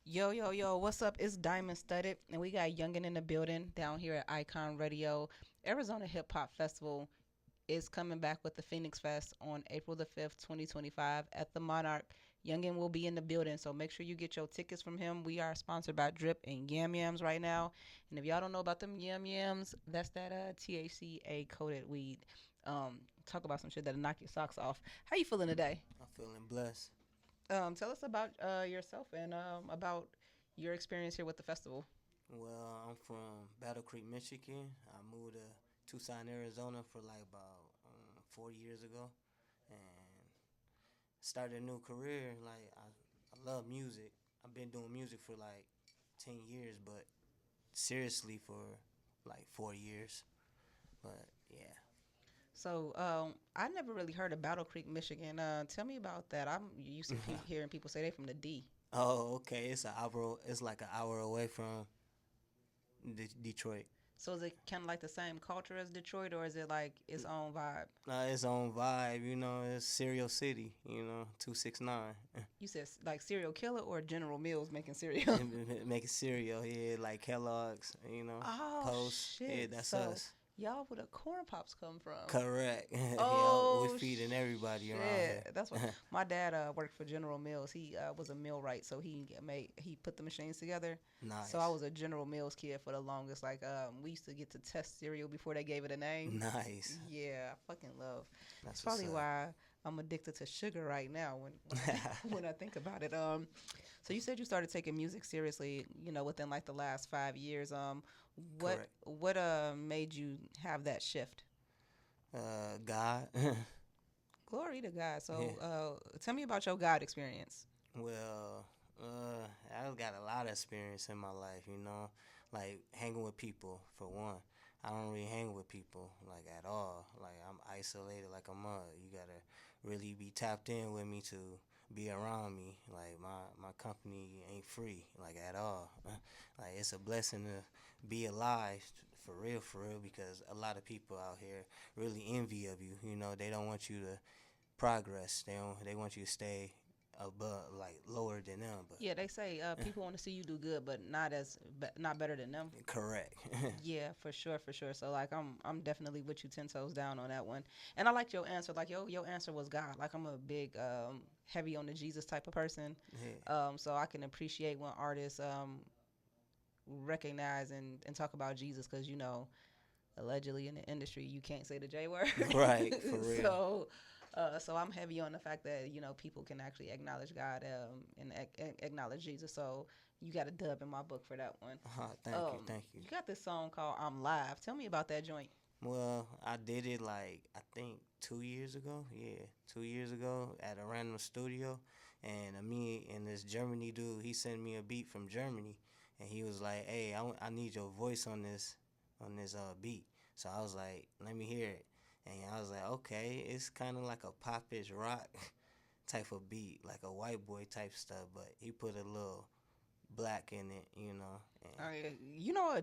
Yo, yo, yo, what's up? It's Diamond Studded, and we got Youngin in the building down here at IKon Radio. Arizona Hip Hop Festival is coming back with the Phoenix Fest on April the 5th, 2025 at the Monarch. Youngin will be in the building, so make sure you get your tickets from him. We are sponsored by Drip and Yam Yams right now. And if y'all don't know about them Yam Yams, that's that THCA coated weed. Talk about some shit that'll knock your socks off. How you feeling today? I'm feeling blessed. Tell us about yourself and about your experience here with the festival. Well, I'm from Battle Creek, Michigan. I moved to Tucson, Arizona for like about 4 years ago, and started a new career. I love music. I've been doing music for like 10 years, but seriously for like 4 years. But yeah. So I never really heard of Battle Creek, Michigan. Tell me about that. I'm used to hearing people say they from the D. Oh, okay. It's an hour. It's like an hour away from Detroit. So is it kind of like the same culture as Detroit, or is it like its own vibe? Its own vibe, it's Cereal City, 269. You said like serial killer or General Mills making cereal? Making cereal, yeah, like Kellogg's, Oh Post. Yeah, shit! that's So us. y'all where the corn pops come from? Correct. Yo, we Oh feeding everybody around here. shit! That's what my dad worked for General Mills. He was a millwright, so he put the machines together. So I Nice. was a General Mills kid for the longest. Like we used to get to test cereal before they gave it a name. Nice. Yeah, I fucking love. It's That's what's probably up. why I'm addicted to sugar right now when I think, when I think about it. So you said you started taking music seriously, within like the last 5 years. What Correct. what made you have that shift? God. Glory to God. Yeah. So tell me about your God experience. Well, I've got a lot of experience in my life, like hanging with people for one. I don't really hang with people like at all. Like I'm isolated like a mug. You gotta really be tapped in with me to be around me. Like my company ain't free like at all. Like it's a blessing to be alive for real, because a lot of people out here really envy of you. They don't want you to progress. They want you to stay above, like lower than them. But Yeah, they say people want to see you do good, but not better than them. correct. Yeah, for sure, for sure. So like I'm definitely with you 10 toes down on that one. And I liked your answer. Like your answer was God. Like I'm a big heavy on the Jesus type of person. Yeah. So I can appreciate when artists recognize and talk about Jesus because allegedly in the industry you can't say the J word. Right, for real. So I'm heavy on the fact that people can actually acknowledge God and acknowledge Jesus. So you got a dub in my book for that one. Thank you, thank you. You got this song called "I'm Live." Tell me about that joint. Well, I did it like I think 2 years ago. Yeah, 2 years ago at a random studio, and me and this Germany dude, he sent me a beat from Germany, and he was like, "Hey, I need your voice on this beat." So I was like, "Let me hear it," and I was like, "Okay, it's kind of like a popish rock type of beat, like a white boy type stuff, but he put a little black in it. And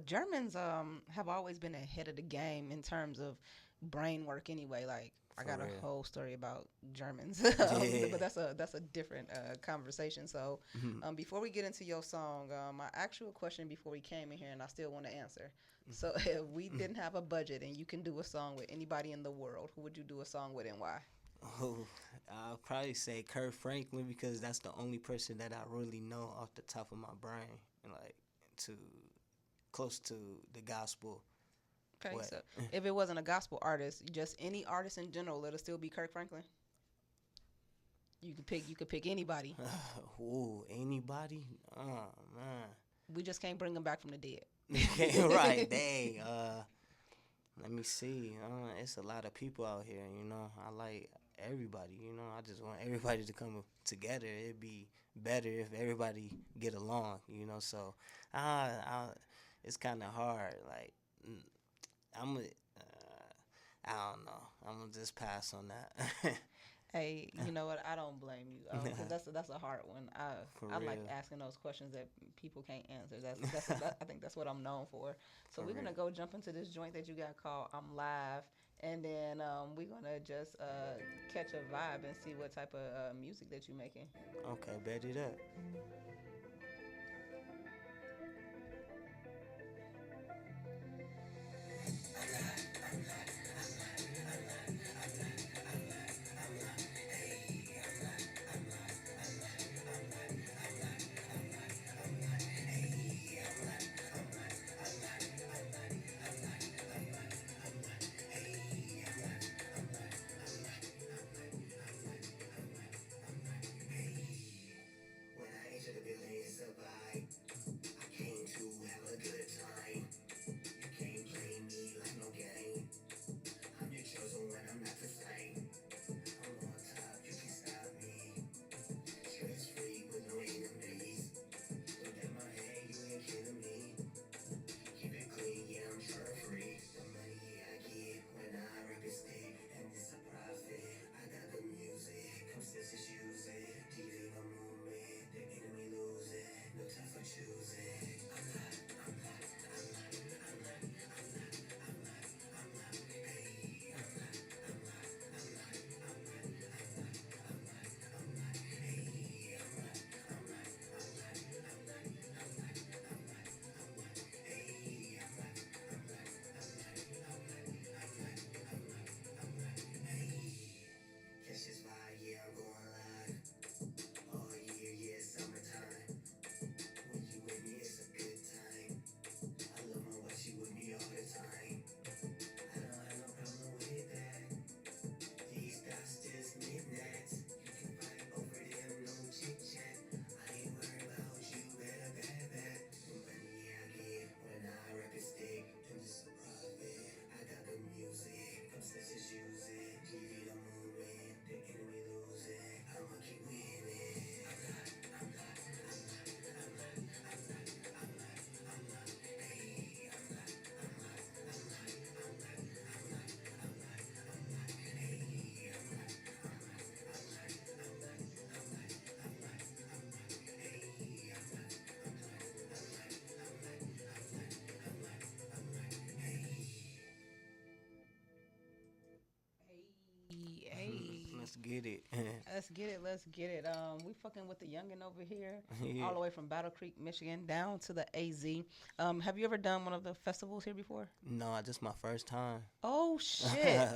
Germans have always been ahead of the game in terms of brain work. Anyway, like I for got a real, whole story about Germans, yeah. but that's a different conversation. So, before we get into your song, my actual question before we came in here, and I still want to answer. So, if we didn't have a budget and you can do a song with anybody in the world, who would you do a song with and why? Oh, I'll probably say Kurt Franklin because that's the only person that I really know off the top of my brain, and like to close to the gospel Okay, way. so if it wasn't a gospel artist, just any artist in general, it'll still be Kirk Franklin. You could pick anybody. Ooh, anybody? Oh man. We just can't bring them back from the dead. Okay, right. Dang. Let me see. It's a lot of people out here. I like everybody. I just want everybody to come together. It'd be better if everybody get along. It's kind of hard. Like, mm, I'm. I don't know. I'm gonna just pass on that. Hey, you know what? I don't blame you because that's a hard one. For I like real. asking those questions that people can't answer. I think that's what I'm known for. So For we're gonna real. go jump into this joint that you got called "I'm Live," and then we're gonna just catch a vibe and see what type of music that you're making. Okay, bet it up. Hey, hey. Let's get it. Let's get it. Let's get it. We fucking with the youngin over here, Yeah. all the way from Battle Creek, Michigan, down to the AZ. Have you ever done one of the festivals here before? No, just my first time. Oh shit!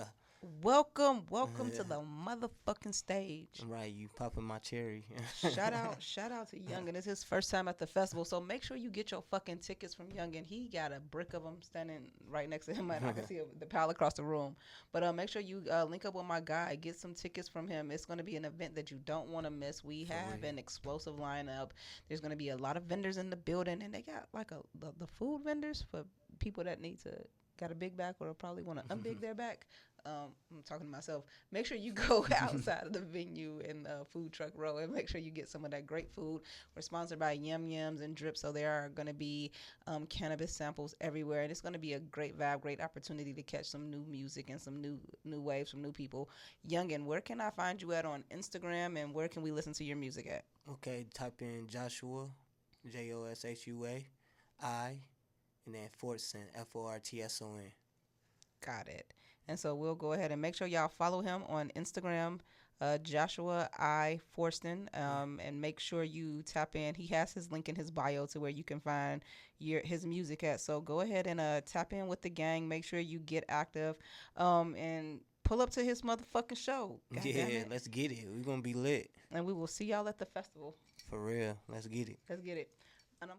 Welcome, welcome to the motherfucking stage. Right, you popping my cherry. Shout out to Youngin. It's his first time at the festival, so make sure you get your fucking tickets from Youngin. He got a brick of them standing right next to him, and I can see the pile across the room. But make sure you link up with my guy. Get some tickets from him. It's going to be an event that you don't want to miss. We For have real. an explosive lineup. There's going to be a lot of vendors in the building, and they got like the food vendors for people that need to got a big back or probably want to unbig their back. I'm talking to myself. Make sure you go outside of the venue in the food truck row and make sure you get some of that great food. We're sponsored by Yum Yums and Drip, so there are going to be cannabis samples everywhere, and it's going to be a great vibe, great opportunity to catch some new music and some new waves from new people. Youngin, where can I find you at on Instagram, and where can we listen to your music at? Okay, type in Joshua, Joshua, I, and then Fortson, Fortson. Got it. And so we'll go ahead and make sure y'all follow him on Instagram, Joshua I Forston, and make sure you tap in. He has his link in his bio to where you can find his music at. So go ahead and tap in with the gang. Make sure you get active, and pull up to his motherfucking show. God damn Yeah, it. let's get it. We're going to be lit. And we will see y'all at the festival. For real. Let's get it. Let's get it. And I'm